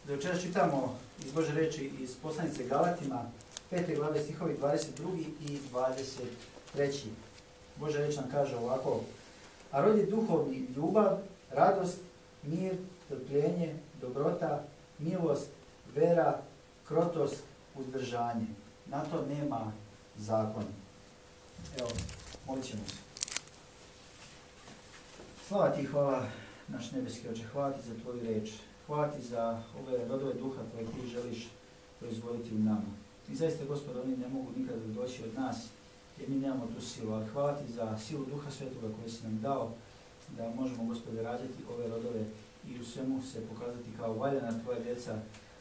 Da večeras čitamo iz Bože reči iz poslanice Galatima, 5. glave stihovi 22. i 23. Bože reč nam kaže ovako: a rod je duhovni ljubav, radost, mir, trpljenje, dobrota, milost, vera, krotost, uzdržanje. Na to nema zakona. Evo, molit ćemo se. Slava ti i hvala, naš nebeski Oče, hvala ti za tvoju reč. Hvala ti za ove rodove duha koje ti želiš proizvoditi u nama. I zaista, Gospod, oni ne mogu nikada doći od nas, jer mi nemamo tu silu. Ali hvala ti za silu Duha Svetoga koju si nam dao, da možemo, Gospode, rađati ove rodove i u svemu se pokazati kao valjana tvoja djeca,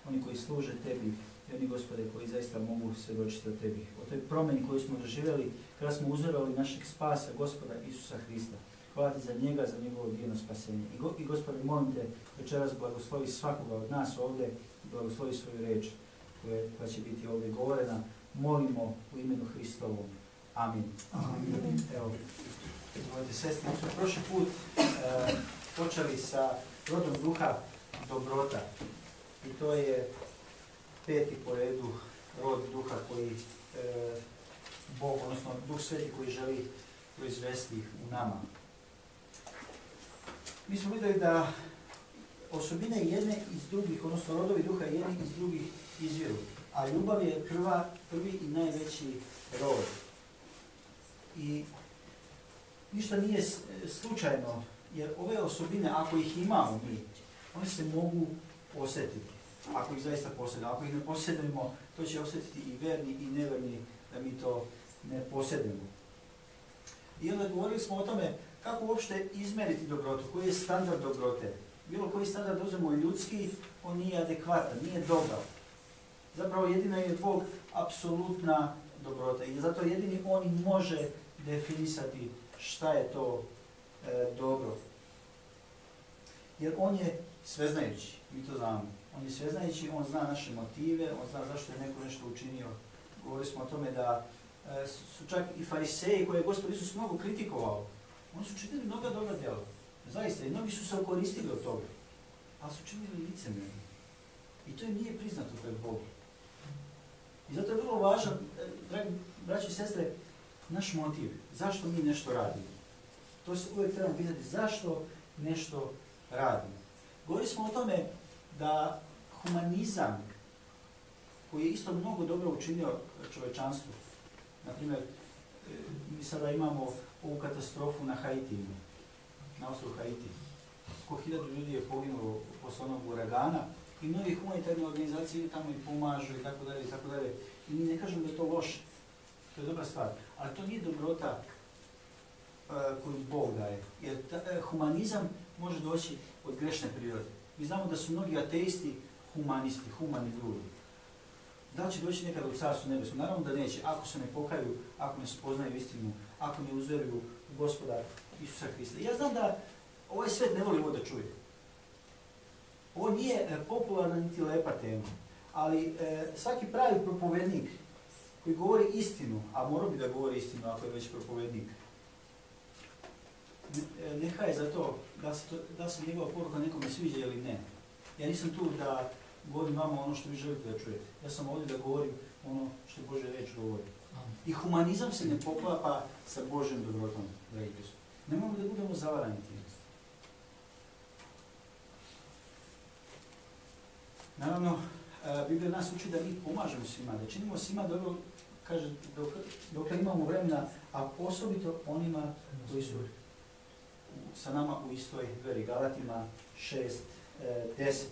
oni koji služe tebi i oni, Gospode, koji zaista mogu svjedočiti o tebi. O toj promjeni koju smo doživjeli kada smo uzorovali našeg spasa, Gospoda Isusa Hrista. Hvala ti za njega, za njegovo divno spasenje. I Gospode, molim te, večeras blagoslovi svakoga od nas ovdje i blagoslovi svoju reč koja će biti ovdje govorena. Molimo u imenu Hristovom. Amin. Amin. Evo, izvolite sestri, mi smo prošli put počeli sa rodom duha dobrota. I to je 5. po redu rod duha koji Bog, odnosno Duh Sveti koji želi proizvesti u nama. Mi smo vidjeli da osobine jedne iz drugih, odnosno rodovi duha jedni iz drugih izviru, a ljubav je prvi i najveći rod. I ništa nije slučajno, jer ove osobine, ako ih imamo mi, one se mogu osjetiti. Ako ih zaista posjedimo. Ako ih ne posjedimo, to će osjetiti i verni i neverni da mi to ne posjedimo. I onda govorili smo o tome kako uopšte izmeriti dobrotu, koji je standard dobrote. Bilo koji standard uzmemo ljudski, on nije adekvatan, nije dobar. Zapravo jedino je Bog apsolutna dobrota i zato jedini on može definisati šta je to dobro. Jer on je sveznajući, mi to znamo. On je sveznajući, on zna naše motive, on zna zašto je neko nešto učinio. Govorili smo o tome da su čak i fariseji koje je Gospod Isus mnogo kritikovao, oni su činili mnoga dobra djela. Zaista, i mnogi su se okoristili od toga. Ali su činili licemjerno. I to im nije priznato pred Bogom. I zato je vrlo važan, dragi braći i sestre, naš motiv. Zašto mi nešto radimo? To se uvijek trebamo pitati. Zašto nešto radimo? Govorili smo o tome da humanizam, koji je isto mnogo dobro učinio čovečanstvu. Naprimjer, mi sada imamo ovu katastrofu na Haitiju, na ostrovu Haiti. Oko 1000 ljudi je poginulo posle onog uragana i mnogi humanitarne organizacije tamo i pomažu i tako dalje i tako dalje. I mi ne kažemo da je to loše, to je dobra stvar, ali to nije dobrota koju Bog daje. Jer humanizam može doći od grešne prirode. Mi znamo da su mnogi ateisti humanisti, humani ljudi. Da li će doći nekada u Carstvu nebeskom? Naravno da neće, ako se ne pokaju, ako ne spoznaju istinu, ako ne uzveruju u Gospoda Isusa Hrista. Ja znam da ovaj svet ne voli ovo da čuje. Ovo nije popularna niti lepa tema, ali svaki pravi propovednik koji govori istinu, a morao bi da govori istinu ako je već propovednik, neka je za to da se njegova poruka nekome sviđa ili ne. Ja nisam tu da govorim vama ono što vi želite da čujete. Ja sam ovdje da govorim ono što Božja reč govori. I humanizam se ne poklapa sa Božjom dobrotom, dragi Gospod. Nemamo da budemo zavarani tim. Naravno, Biblija nas uči da mi pomažemo svima, da činimo svima dobro, kaže, dok imamo vremena, a osobito onima koji su sa nama u istoj veri. Galatima 6:10.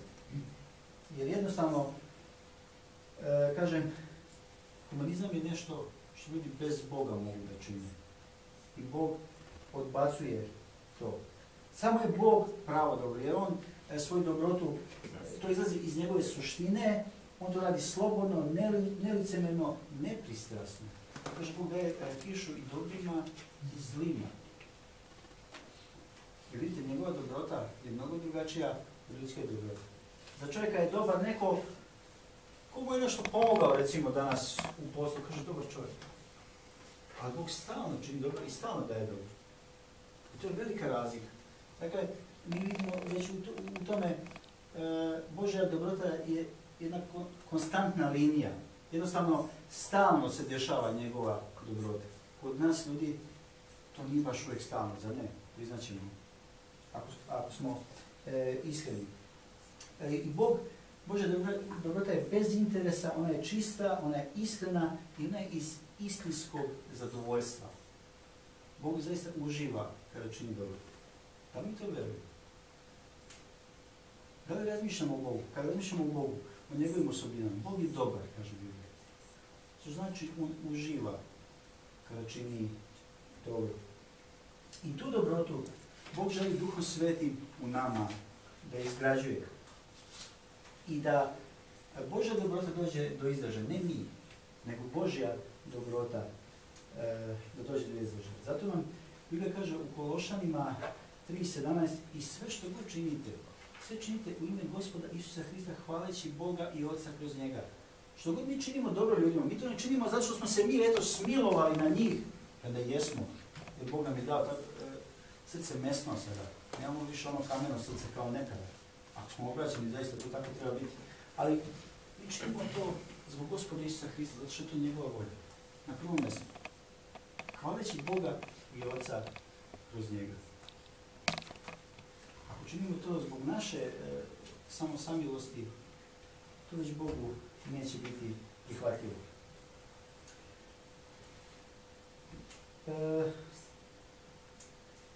Jer jednostavno, kažem, humanizam je nešto što ljudi bez Boga mogu da čine. I Bog odbacuje to. Samo je Bog pravo dobro, jer on svoju dobrotu, to izlazi iz njegove suštine, on to radi slobodno, nelicemjerno, nepristrasno. Kaže, Bog daje kišu i dobrima i zlima. I vidite, njegova dobrota je mnogo drugačija od ljudske dobrote. Za čovjeka je dobar neko komu je nešto pomogao, recimo, danas u poslu, kaže, dobar čovjek. Ali Bog stalno čini dobro i stalno daje dobro. I to je velika razlika. Dakle, mi vidimo već u tome Božja dobrota je jedna konstantna linija. Jednostavno, stalno se dešava njegova dobrota. Kod nas ljudi to nije baš uvijek stalno, zar ne? Priznaćemo, ako smo iskreni. I Božja dobrota je bez interesa, ona je čista, ona je iskrena i ona je iz istinskog zadovoljstva. Bog zaista uživa kada čini dobro. Da mi to verujemo? Da li razmišljamo o Bogu? Kada razmišljamo o Bogu, o njegovim osobinama, Bog je dobar, kaže Biblija. Što znači on uživa kada čini dobro. I tu dobrotu Bog želi Duhom Svetim u nama da izgrađuje. I da Božja dobrota dođe do izražaja, ne mi, nego Božja dobrota da dođe do izražaja. Zato nam Biblija kaže u Kološanima 3.17 i sve što god činite, sve činite u ime Gospoda Isusa Hrista hvaleći Boga i Otca kroz njega. Što god mi činimo dobro ljudima, mi to ne činimo zato što smo se mi smilovali na njih, kada jesmo. Jer Bog nam je dao srce mesno sada. Nemamo više ono kameno srce kao nekada. Ako smo obraćeni, zaista to tako treba biti. Ali mi činimo to zbog Gospoda Isusa Hrista, zato što je to njegova volja. Na prvom mjestu. Hvaleći Boga i Otca kroz njega. Ako činimo to zbog naše samosamilosti, to već Bogu neće biti prihvatljivo.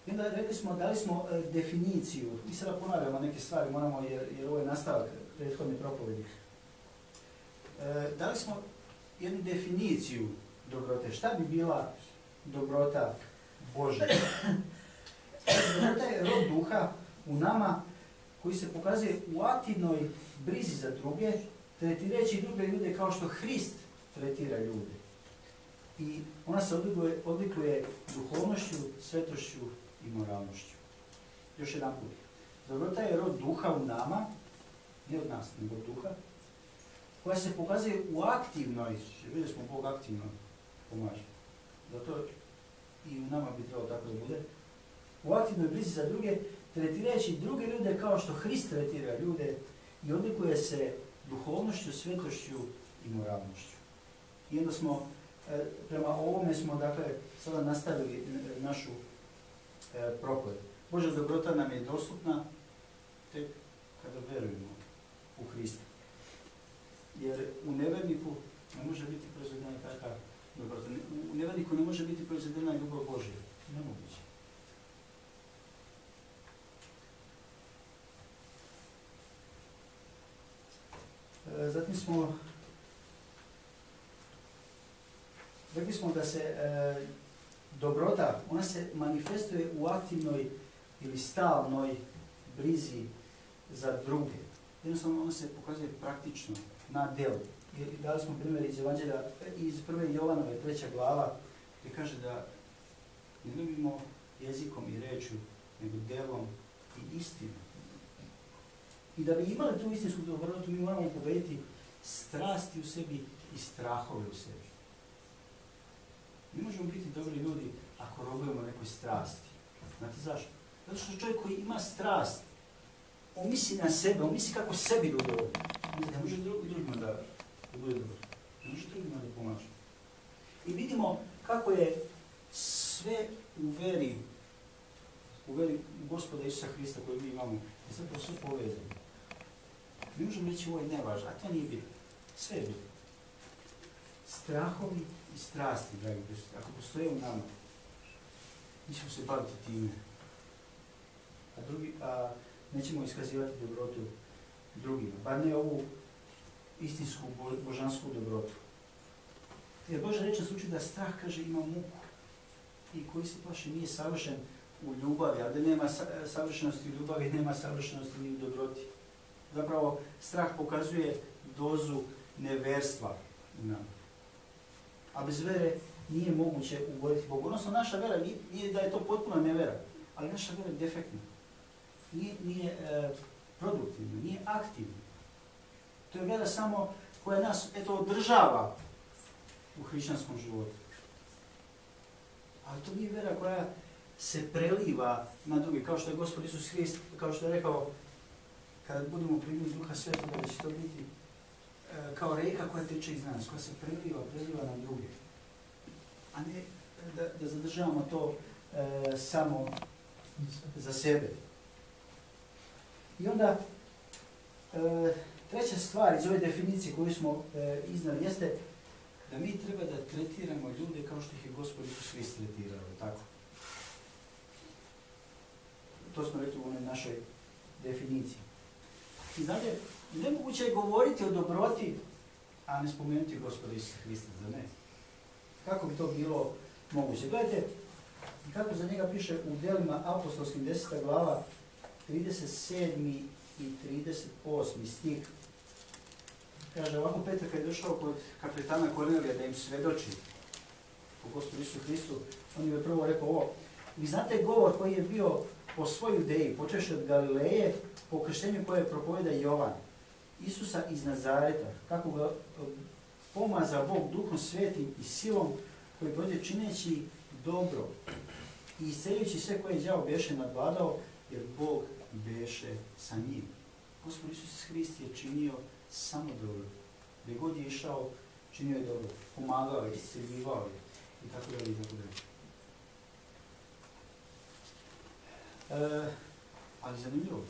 I onda rekli smo, dali smo definiciju, i sada ponavljamo neke stvari, moramo, jer ovo je nastavak prethodne propovedi. Dali smo jednu definiciju dobrote. Šta bi bila dobrota Božja? Dobrota je rod duha u nama koji se pokazuje u aktivnoj brizi za druge, tretirajući druge ljude kao što Hrist tretira ljude. I ona se odlikuje duhovnošću, svetošću i moralnošću. Još jedan put. Dobrota je rod duha u nama, ne od nas, nego od duha, koja se pokazuje u aktivnoj, vidjeli smo Bog aktivno pomaže. Zato i u nama bi trebalo tako da bude. U aktivnoj brizi za druge, tretirajući druge ljude kao što Hrist tretira ljude i odlikuje se duhovnošću, svetošću i moralnošću. I onda smo, prema ovome smo, dakle, sada nastavili našu propoved. Božja dobrota nam je dostupna tek kada verujemo u Hrista. Jer u neverniku ne može biti proizvedena takva dobrota. U neverniku ne može biti proizvedena ljubav Božja. Nemoguće. Zatim smo rekli smo da se dobrota, ona se manifestuje u aktivnoj ili stalnoj brizi za druge. Jednostavno ona se pokazuje praktično, na delu. Dali smo primjer iz Evanđelja, iz 1. Jovanove 3. glava, gdje kaže da ne ljubimo jezikom i rečju, nego delom i istinom. I da bi imali tu istinsku dobrotu, mi moramo pobediti strasti u sebi i strahove u sebi. Mi možemo biti dobri ljudi ako robujemo nekoj strasti. Znate zašto? Zato što čovjek koji ima strast, on misli na sebe, on misli kako sebi dobro. On ne može drugima da bude dobro. Ne može drugima da pomaže. I vidimo kako je sve u veri Gospoda Isusa Hrista koju mi imamo, je zapravo sve povezano. Mi možemo reći ovo je nevažno, a to nije bitno. Sve je bitno. Strahovi i strasti, dragi prijatelji, ako postoje u nama, mi ćemo se baviti time. A nećemo iskazivati dobrotu drugima, bar ne ovu istinsku božansku dobrotu. Jer Božja reč nas uči da strah, kaže, ima muku i koji se plaši nije savršen u ljubavi, a da nema savršenosti u ljubavi, nema savršenosti ni u dobroti. Zapravo, strah pokazuje dozu neverstva u nama. A bez vere nije moguće ugoditi Bogu. Odnosno, naša vera nije da je to potpuna nevera, ali naša vera je defektna. Nije produktivna, nije aktivna. To je vera samo koja nas održava u hrišćanskom životu. Ali to nije vera koja se preliva na drugi, kao što je Gospod Isus Hrist, kao što je rekao, kada budemo primili Duha Svetoga, da će to biti kao reka koja teče iz nas, koja se preliva na druge. A ne da zadržavamo to samo za sebe. I onda, treća stvar iz ove definicije koju smo iznali jeste da mi treba da tretiramo ljude kao što ih je Gospod Isus Hrist tretirao, tako? To smo rekli u onoj našoj definiciji. I znate, nemoguće je govoriti o dobroti, a ne spomenuti Gospoda Isusa Hrista, za ne? Kako bi to bilo moguće? Gledajte, kako za njega piše u Djelima apostolskim 10. glava, 37. i 38. stih. Kaže ovako, Petar kad je došao kod kapetana Kornelija da im svedoči o Gospodu Isusu Hristu, on je prvo rekao ovo: vi znate govor koji je bio po svoj Judeji, počevši od Galileje, po krštenju koje propoveda Jovan, Isusa iz Nazareta, kako ga pomaza Bog Duhom Svetim i silom, koji prođe čineći dobro i isceljujući sve koje đavo beše nadvladao, jer Bog beše sa njim. Gospod Isus Hrist je činio samo dobro. Gdje god je išao, činio je dobro. Pomagao je, isceljivao je i tako dalje i tako dalje. Ali zanimljivo,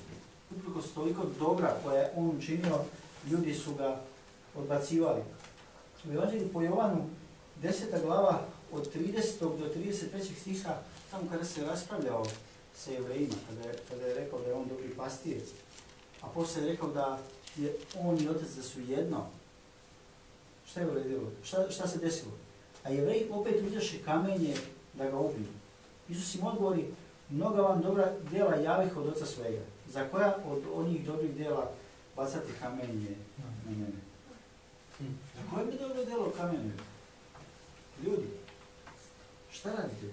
uprkos toliko dobra koja je on učinio, ljudi su ga odbacivali. U Evanđelju po Jovanu, 10. glava od 30. do 33. stiha, tamo kada se raspravljao sa Jevrejima, kada je rekao da je on dobri pastir, a poslije je rekao da je on i otac da su jedno. Šta je uredilo? Šta se desilo? A Jevreji opet uzjaše kamenje da ga ubiju. Isus im odgovori: mnoga vam dobra djela javih od oca svega. Za koja od onih dobrih djela bacati kamenje na mene? Za koje mi dobro djelo kamenje? Ljudi, šta radite?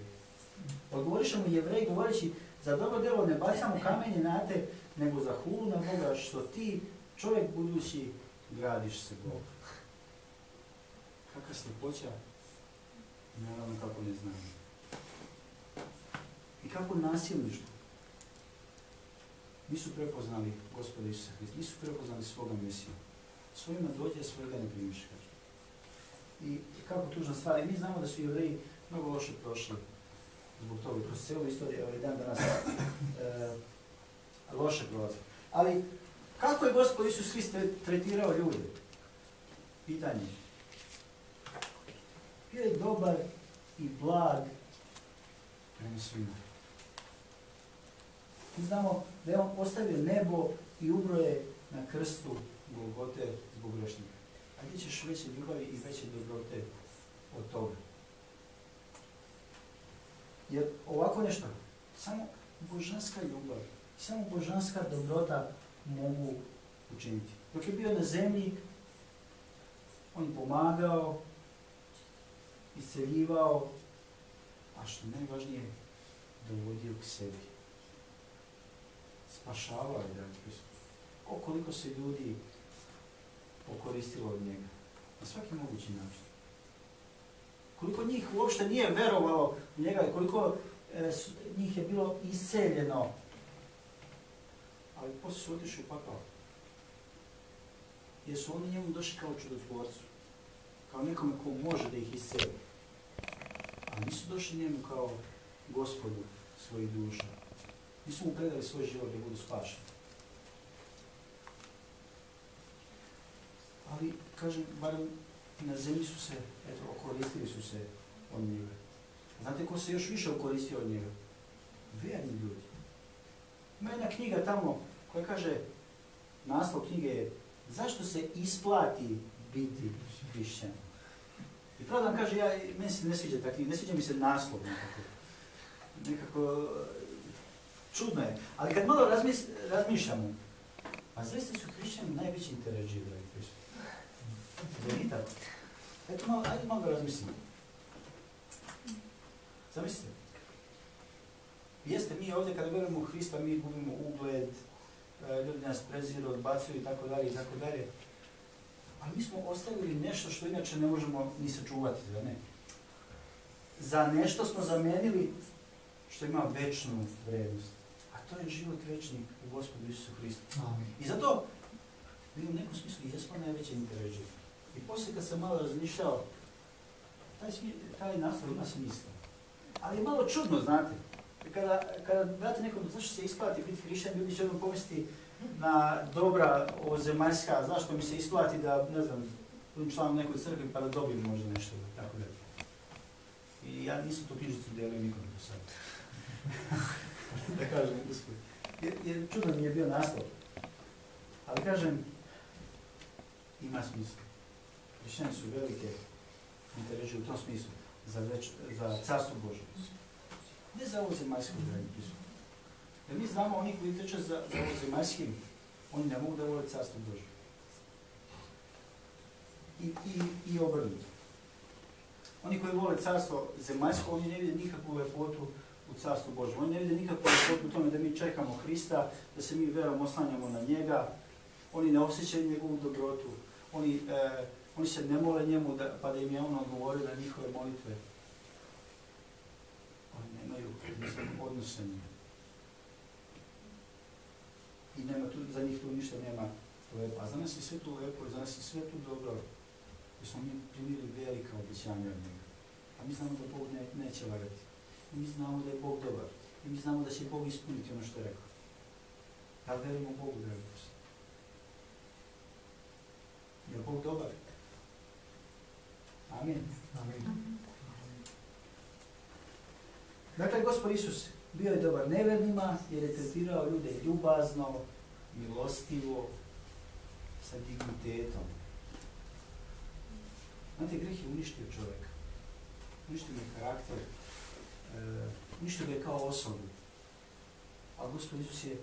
Odgovoriše mu Jevreji govoreći: za dobro djelo ne bacamo kamenje na te, nego za hulu na Boga, što ti, čovjek budući, gradiš se Bogu. Kakva sljepoća? Naravno kako ne znam. I kako nasilništvo. Nisu prepoznali Gospoda Isusa Hrista, nisu prepoznali svoga Mesiju. Svojima dođe, svojega ne primiš, kaže. I kako tužna stvar. I mi znamo da su Jevreji mnogo loše prošli zbog toga. Kroz cijelu istoriju, ovaj dan danas loše prolazi. Ali kako je Gospod Isus Hrist tretirao ljude? Pitanje. Bio je dobar i blag prema svima. Mi znamo da je on ostavio nebo i umro je na krstu Golgote zbog grešnika. A gdje ćeš veće ljubavi i veće dobrote od toga? Jer ovako nešto, samo božanska ljubav, samo božanska dobrota mogu učiniti. Dok je bio na zemlji, on je pomagao, isceljivao, a što najvažnije, dovodio k sebi. Spašavao je, dragi Hristos. Koliko se ljudi okoristilo od njega. Na svaki mogući način. Koliko njih uopšte nije verovalo u njega i koliko njih je bilo isceljeno. Ali poslije su otišli u pakao. Jer su oni njemu došli kao čudotvorcu. Kao nekome ko može da ih iscelji. A nisu došli njemu kao Gospodu svojih duša. Nisu mu predali svoj život da budu spašeni. Ali, kažem, barem na zemlji su se, eto, okoristili su se od njega. Znate ko se još više okoristio od njega? Vjerni ljudi. Ima jedna knjiga tamo koja kaže, naslov knjige je zašto se isplati biti hrišćan. I pravo da vam kaže, meni se ne sviđa ta knjiga, ne sviđa mi se naslov nekako čudno je. Ali kad malo razmišljamo, a zaista su hrišćani najveći inteređi, dragi Hristos. Zar nije tako? Eto malo, ajde malo da razmislimo. Zamislite. Jeste, mi ovdje kada verujemo u Hrista, mi gubimo ugled, ljudi nas preziru, odbacuju i tako dalje i tako dalje. Ali mi smo ostavili nešto što inače ne možemo ni sačuvati, zar ne? Za nešto smo zamenili što ima večnu vrednost. A to je život večni u Gospodu Isusu Hristu. Amen. I zato mi u nekom smislu jesmo najveći interređeni. I poslije kad sam malo razmišljao, taj naslov ima smisla. Ali je malo čudno, znate. Kada brate nekom, zašto se isplati biti hrišćan, ljudi će odmah pomisliti na dobra ovozemaljska, zašto mi se isplati da, ne znam, budem članom nekoj crkvi pa da dobijem možda nešto, tako da. I ja nisam tu knjižicu dijelio nikom do sada. Da kažem, usput. Jer čudan mi je bio naslov. Ali kažem, ima smisla. Hrišćani su velike interređe u tom smislu za carstvo Božje. Ne za ovo zemaljsko, dragi prisutni. Jer mi znamo, oni koji trče za ovo zemaljskim, oni ne mogu da vole carstvo Božje. I obrnuto. Oni koji vole carstvo zemaljsko, oni ne vide nikakvu lepotu u carstvu Božjem. Oni ne vide nikakvu lepotu u tome da mi čekamo Hrista, da se mi verom oslanjamo na njega. Oni ne osjećaju njegovu dobrotu. Oni se ne mole njemu pa da im je on odgovorio na njihove molitve. Oni nemaju odnose njega. I nema tu, za njih tu ništa nema lepo. A za nas je sve tu lepo i za nas je sve tu dobro. Jer smo mi primili velika obećanja od njega. A mi znamo da Bog neće varati. I mi znamo da je Bog dobar. I mi znamo da će Bog ispuniti ono što je rekao. Da verujemo Bogu, dragi prisutni. Je Bog dobar? Amin. Amin. Dakle, Gospod Isus bio je dobar nevernima jer je tretirao ljude ljubazno, milostivo, sa dignitetom. Znate, greh je uništio čovjeka. Uništio je karakter, uništio je kao osobu. A Gospod Isus je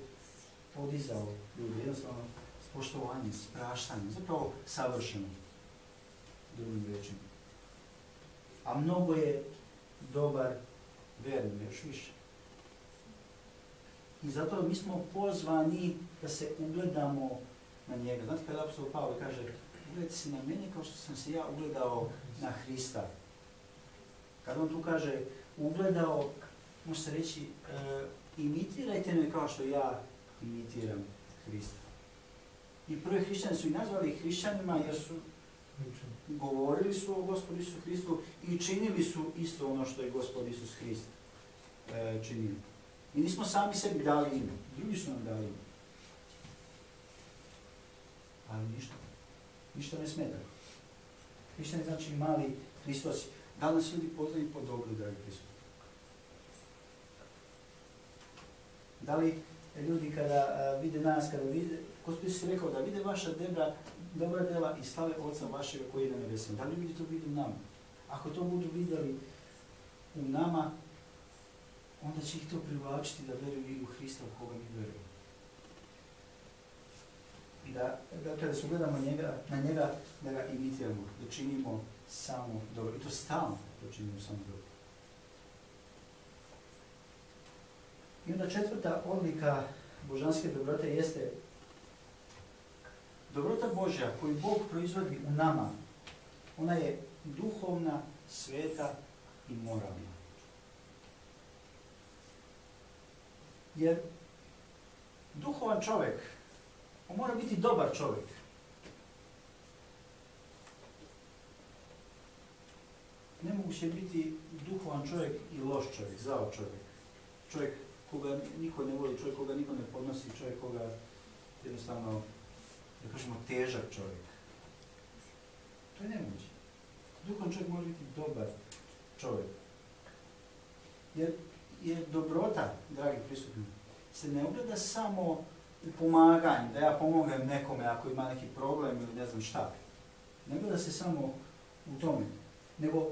podizao ljude, jednostavno s poštovanjem, s praštanjem, zapravo savršeno, drugim rečima. A mnogo je dobar verni, još više. I zato mi smo pozvani da se ugledamo na njega. Znate kada apostol Pavle kaže, ugledajte se na mene kao što sam se ja ugledao na Hrista. Kada on tu kaže ugledao, može se reći imitirajte me kao što ja imitiram Hrista. I prvi hrišćani su i nazvali hrišćanima jer su govorili su o Gospodu Isusu Hristu i činili su isto ono što je Gospod Isus Hrist činio. Mi nismo sami sebi dali ime, drugi su nam dali ime. Ali ništa ne smeta. Hrišćani znači mali Hristosi. Da li nas ljudi poznaju po dobru, dragi prisutni? Da li ljudi kada vide nas, kada vide, Gospod Isus je rekao da vide vaša dobra djela i slave Oca vašega koji je na nebesima. Da li ljudi to vide u nama? Ako to budu vidjeli u nama, onda će ih to privlačiti da veruju i u Hrista u koga mi verujemo. I da kada se gledamo na njega, da ga imitiramo, da činimo samo dobro. I to stalno da činimo samo dobro. I onda četvrta odlika božanske dobrote jeste dobrota Božja koju Bog proizvodi u nama. Ona je duhovna, sveta i moralna. Jer duhovan čovjek, on mora biti dobar čovjek. Nemoguće je biti duhovan čovjek i loš čovjek, zao čovjek. Čovjek koga niko ne voli, čovjek koga niko ne podnosi, čovjek koga jednostavno, da kažemo, težak čovjek. To je nemoguće. Duhovan čovjek mora biti dobar čovjek. Jer dobrota, dragi prisutni, se ne ogleda samo u pomaganju, da ja pomognem nekome ako ima neki problem ili ne znam šta. Ne gleda se samo u tome. Nego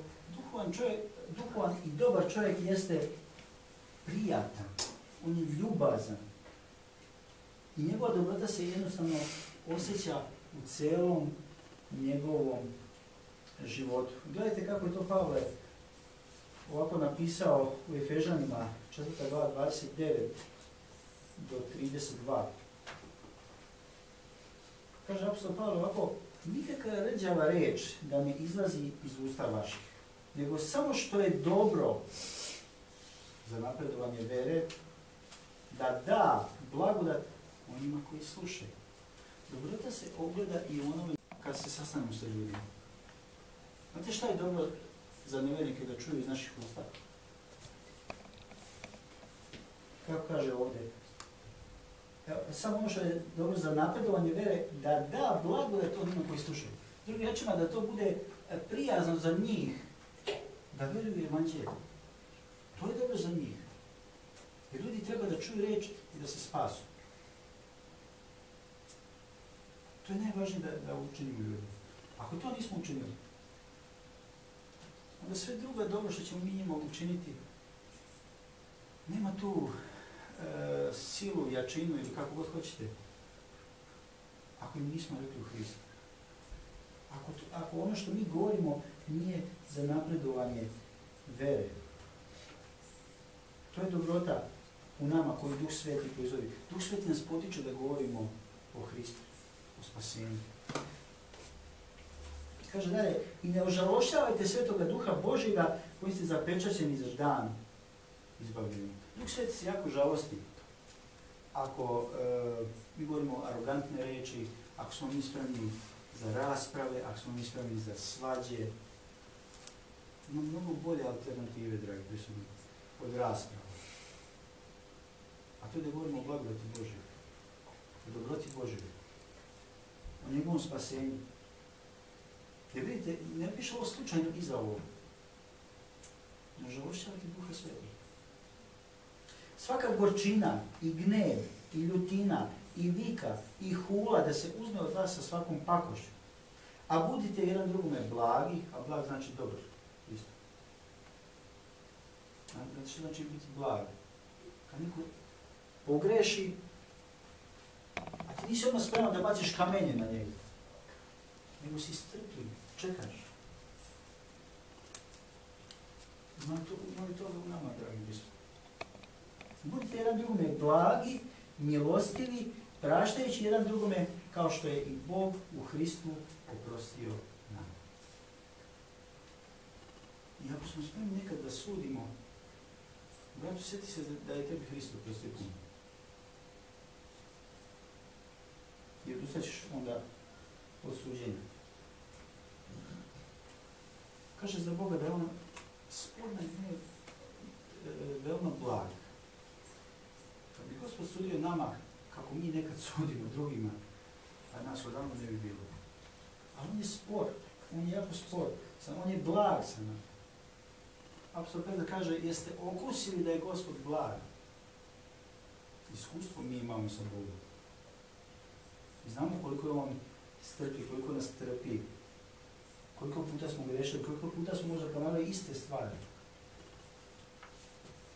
duhovan i dobar čovjek jeste prijatan, on je ljubazan. I njegova dobrota se jednostavno osjeća u celom njegovom životu. Gledajte kako je to Pavle ovako napisao u Efežanima 4. glava 29 do 32. Kaže apostol Pavle ovako, nikakva rđava riječ da ne izlazi iz usta vaših, nego samo što je dobro za napredovanje vere, da da blagodat onima koji slušaju. Dobrota se ogleda i u onome kad se sastanemo sa ljudima. Znate šta je dobro za nevjernike da čuju iz naših usta? Kako kaže ovdje? Samo ono što je dobro za napredovanje vere, da da blagodat onima koji slušaju. Drugim riječima, da to bude prijazno za njih, da vjeruju u evanđelje. To je dobro za njih. Jer ljudi treba da čuju riječ i da se spasu. To je najvažnije da učinimo ljudi. Ako to nismo učinili, onda sve drugo dobro što ćemo mi njima učiniti, nema tu silu, jačinu ili kako god hoćete, ako im nismo rekli u Hristu. Ako ono što mi govorimo nije za napredovanje vere, to je dobrota u nama koju Duh Sveti proizvodi. Duh Sveti nas potiče da govorimo o Hristu, o spasenju. Kaže dalje, i ne ožalošćavajte Svetoga Duha Božjega koji ste zapečaćeni za dan izbavljenja. Duh Sveti se jako žalosti ako mi govorimo arogantne reči, ako smo mi spremni za rasprave, ako smo mi spremni za svađe. Ima mnogo bolje alternative, dragi prisutni, od rasprava. A to je da govorimo o blagodati Božjoj, o dobroti Božjoj, o njegovom spasenju. Jer vidite, ne piše ovo slučajno iza ovo. Ne ožalošćavajte Duha Svetog. Svaka gorčina i gnev i ljutina i vika i hula da se uzme od vas sa svakom pakošću. A budite jedan drugome blagi, a blag znači dobar. Isto. Znači što znači biti blag? Kad neko pogreši, a ti nisi odmah spreman da baciš kamenje na njega. Nego si strpljiv, čekaš. Ima toga u nama, dragi bismo. Budite jedan drugome blagi, milostivi, praštajući jedan drugome kao što je i Bog u Hristu oprostio nama. I ako smo spremni nekad da sudimo, bratu, sjeti se da je tebi Hristo oprostio puno. Jer ustaćeš onda od suđenja. Kaže za Boga da je on spodna i veoma blag. Kad bi Gospod sudio nama kako mi nekad sudimo drugima, a nas odavno ne bi bilo. Ali on je spor, on je jako spor, on je blag sa nama. Apostol Petar kaže, jeste okusili da je Gospod blag. Iskustvo mi imamo sa Bogom. I znamo koliko je on strpi, koliko nas trpi, koliko puta smo grešili, koliko puta smo možda ponavljali iste stvari.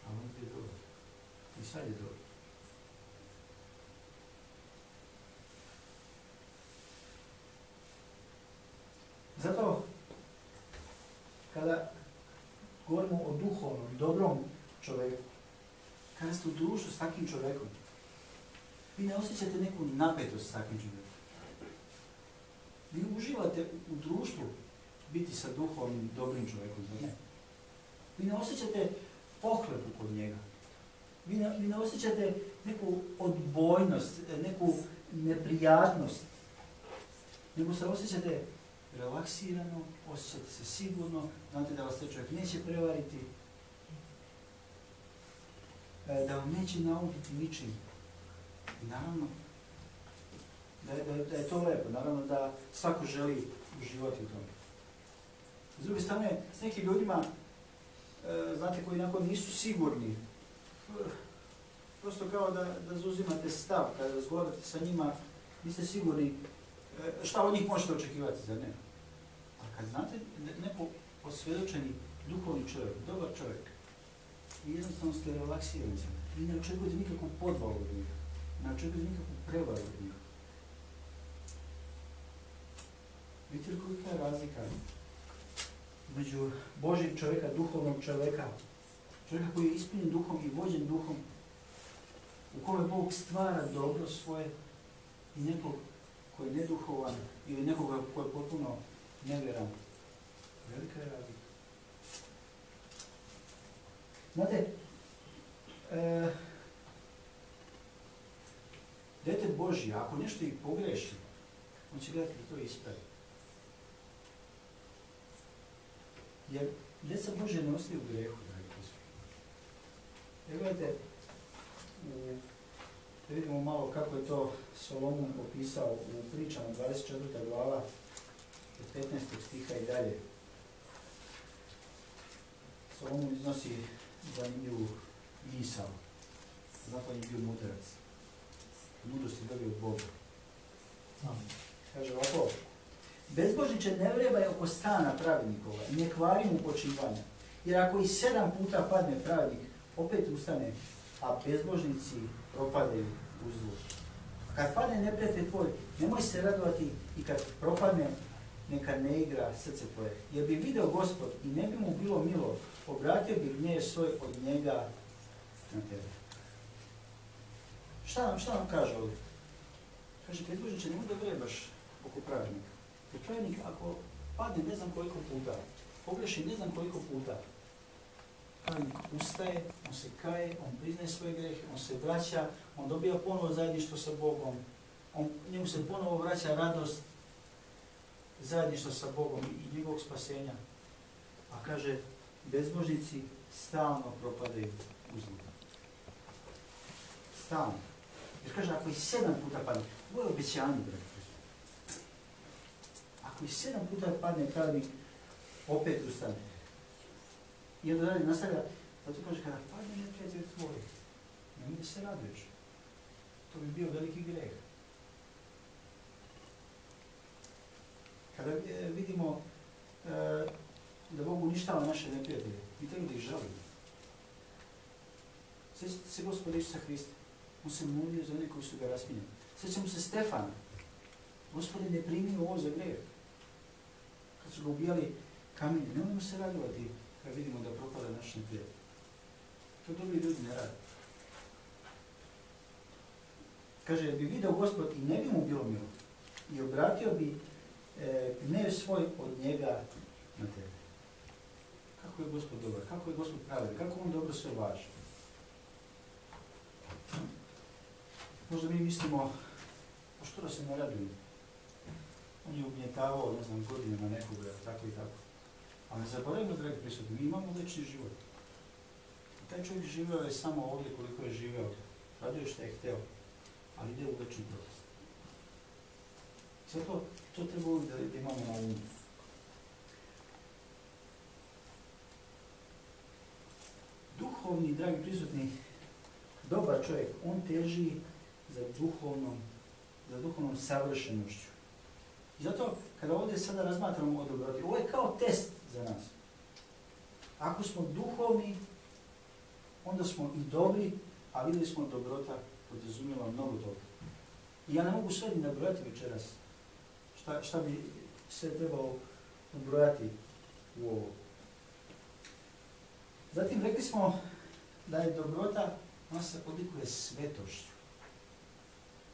A on je dobro. I sad je dobro. Zato, kada govorimo o duhovnom, dobrom čovjeku, kada ste u društvu s takvim čovjekom, vi ne osjećate neku napetost s takvim čovjekom. Vi uživate u društvu biti sa duhovnim, dobrim čovjekom, zar ne? Vi ne osjećate pohlepu kod njega. Vi ne osjećate neku odbojnost, neku neprijatnost, nego se osjećate relaksirano, osjećate se sigurno, znate da vas taj čovjek neće prevariti, da vam neće nauditi ničim. I naravno, da je to lepo, naravno da svako želi uživati u tome. S druge strane, s nekim ljudima, znate, koji nakon nisu sigurni, prosto kao da zauzimate stav, kada razgovarate sa njima, niste sigurni šta od njih možete očekivati, zar ne? A kad znate neko osvjedočeni duhovni čovjek, dobar čovjek, vi jednostavno ste relaksirani, vi ne očekujete nikakvu podvalu od njega, ne očekujete nikakvu prevaru od njega. Vidite li kolika je razlika među Božjeg čovjeka, duhovnog čovjeka, čovjeka koji je ispunjen duhom i vođen duhom, u kome Bog stvara dobro svoje, i nekog koji je neduhovan ili nekoga koji je potpuno nevjeran. Velika je razlika. Znate, Božji, ako nešto i pogreši, on će gledati da to ispravi. Jer djeca Božje ne ostaju u grehu, dragi prisutni. Jer gledajte, da vidimo malo kako je to Solomon opisao u pričama 24. glava, od 15. stiha i dalje. Solomon iznosi zanimljivu misao. Zato on je bio mudrac. Mudrost je dobio od Boga. Kaže ovako, bezbožniče ne vrebaj oko stana pravednikova, ne kvari mu počivanja. Jer ako i 7 puta padne pravednik, opet ustane, a bezbožnici propadaju u zlu. Kad padne neprijatelj tvoj, nemoj se radovati i kad propadne, neka ne igra srce tvoje. Jer bi video Gospod i ne bi mu bilo milo, obratio bi gnjev svoj od njega na tebe. Šta nam kaže ovdje? Kaže, bezbožniče, nemoj da vrebaš oko pravednika. Jer pravednik ako padne ne znam koliko puta, pogreši ne znam koliko puta, pravednik ustaje, on se kaje, on priznaje svoje grehe, on se vraća, on dobija ponovo zajedništvo sa Bogom, njemu se ponovo vraća radost, zajedništvo sa Bogom i njegovog spasenja. A kaže, bezbožnici stalno propadaju u zlu. Stalno. Jer kaže, ako i 7 puta padne, ovo je obećanje, dragi prisutni. Ako i 7 puta padne pravednik, opet ustane. I onda dalje nastavlja, zato kaže, kada padne neprijatelj tvoj, nemoj da se raduješ. To bi bio veliki greh. Kada vidimo da Bog uništava naše neprijatelje, mi treba da ih žalimo. Sjećate se Gospoda Isusa Hrista. On se molio za one koji su ga raspinjali. Sjećamo se Stefana. Gospodin ne primio ovo za greh. Kad su ga ubijali kamenje, nemojmo se radovati kad vidimo da propada naš neprijatelj. To dobri ljudi ne rade. Kaže, bi video Gospod i ne bi mu bilo milo i obratio bi gnjev svoj od njega na tebe. Kako je Gospod dobar, kako je Gospod pravedan, kako on dobro sve važi. Možda mi mislimo, a što da se ne raduju? On je ugnjetavao, ne znam, godinama nekoga, tako i tako. Ali ne zaboravimo, dragi prisutni, mi imamo večni život. I taj čovjek živeo je samo ovdje koliko je živeo. Radio što je hteo, ali ide u večni propast. Zato to treba uvijek da imamo na umu. Duhovni, dragi prisutni, dobar čovjek, on teži za duhovnom savršenošću. I zato, kada ovdje sada razmatramo o dobroti, ovo je kao test za nas. Ako smo duhovni, onda smo i dobri, a vidjeli smo dobrota podrazumijeva mnogo toga. I ja ne mogu sve nabrojati večeras šta bi sve trebalo ubrojati u ovo. Zatim rekli smo da je dobrota, ona se odlikuje svetošću.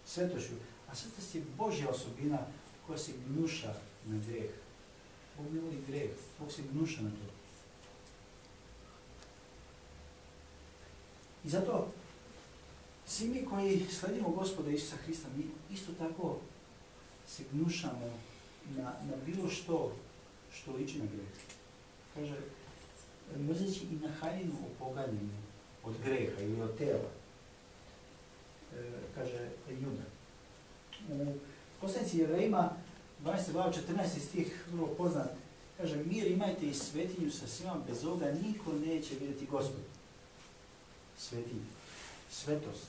Svetošću. A svetost je Božja osobina koja se gnuša na greh. Bog ne voli greh, Bog se gnuša na to. I zato, svi mi koji sledimo Gospoda Isusa Hrista, mi isto tako se gnušamo na bilo što liči na greh. Kaže, mrzeći i na haljinu opoganjenju od greha ili od tela. Kaže Juda. U poslanici Jevrejima, 12. glava 14. stih, vrlo poznat, kaže, mir imajte i svetinju sa svima, bez ovoga niko neće vidjeti Gospoda. Svetinju, svetost.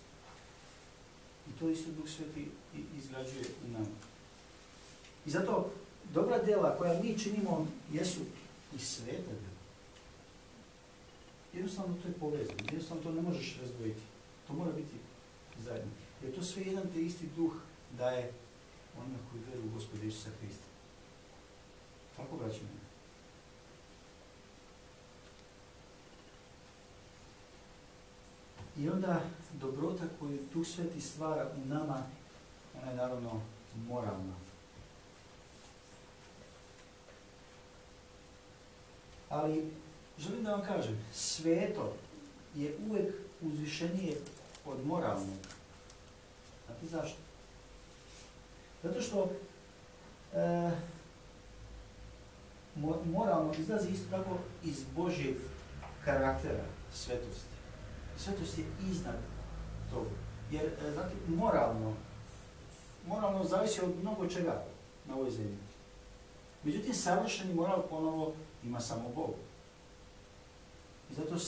I to isto Duh Sveti izgrađuje u nama. I zato dobra djela koja mi činimo jesu i sveta djela. Jednostavno to je povezano, jednostavno to ne možeš razdvojiti. To mora biti zajedno. Jer to sve jedan te isti duh daje onima koji vjeruju u Gospoda Isusa Hrista. Tako braćo mene. I onda dobrota koju Duh Sveti stvara u nama, ona je naravno moralna. Ali želim da vam kažem, sveto je uvijek uzvišenije od moralnog. Znate zašto? Zato što moralno izlazi isto tako iz Božjeg karaktera, svetosti. Svetost je iznad toga. Jer, znate, moralno zavisi od mnogo čega na ovoj zemlji. Međutim, savršeni moral ponovo ima samo Bog. I zato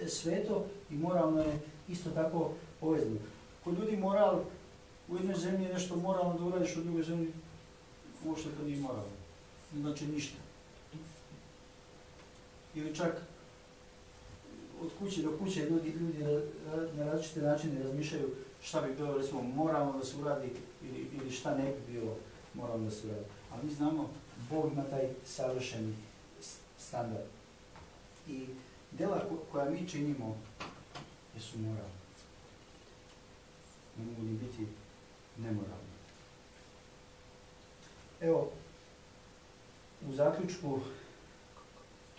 sveto i moralno je isto tako povezano. Kod ljudi moral u jednoj zemlji je nešto moralno da uradiš, u drugoj zemlji uopšte to nije moralno. Ne znači ništa. Ili čak od kuće do kuće ljudi na različite načine razmišljaju šta bi bilo recimo moralno da se uradi ili šta ne bi bilo moralno da se uradi. Ali mi znamo, Bog ima taj savršeni standard. I djela koja mi činimo jesu moralne. Ne mogu ni biti nemoralne. Evo, u zaključku,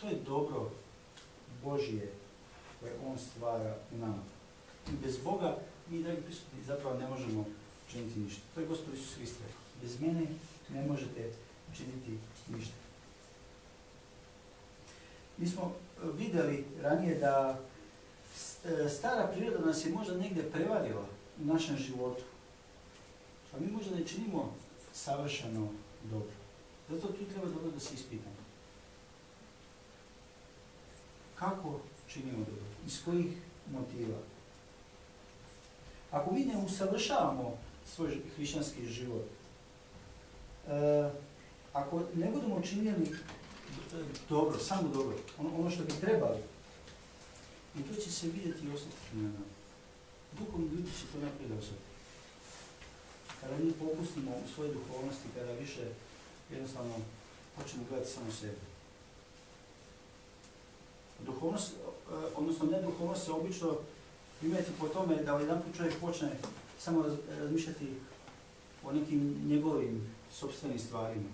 to je dobro Božje koje On stvara u nama. I bez Boga mi, dragi prisutni, zapravo ne možemo činiti ništa. To je Gospod Isus Hrist rekao. Bez mene ne možete činiti ništa. Mi smo vidjeli ranije da stara priroda nas je možda negdje prevarila u našem životu. A mi možda ne činimo savršeno dobro. Zato tu treba dobro da se ispitamo. Kako činimo dobro? Iz kojih motiva? Ako mi ne usavršavamo svoj hrišćanski život, ako ne budemo činili dobro, samo dobro, ono što bi trebali, i to će se vidjeti i osjetiti na nama. Duhovni ljudi će to naprijed osjetiti. Kada mi popustimo u svojoj duhovnosti, kada više jednostavno počnemo gledati samo sebe. Duhovnost, odnosno ne duhovnost se obično imati po tome da jedan put čovjek počne samo razmišljati o nekim njegovim sopstvenim stvarima,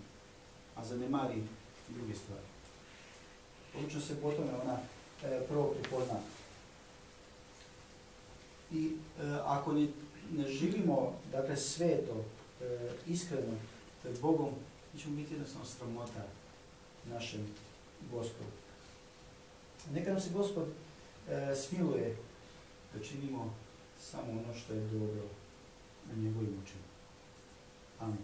a zanemari druge stvari. Obično se po tome ona prvo pripozna. I ako ne živimo, dakle, sveto, iskreno pred Bogom, mi ćemo biti jednostavno sramota našem Gospodu. Neka nam se Gospod smiluje da činimo samo ono što je dobro na njegovim očima. Amen.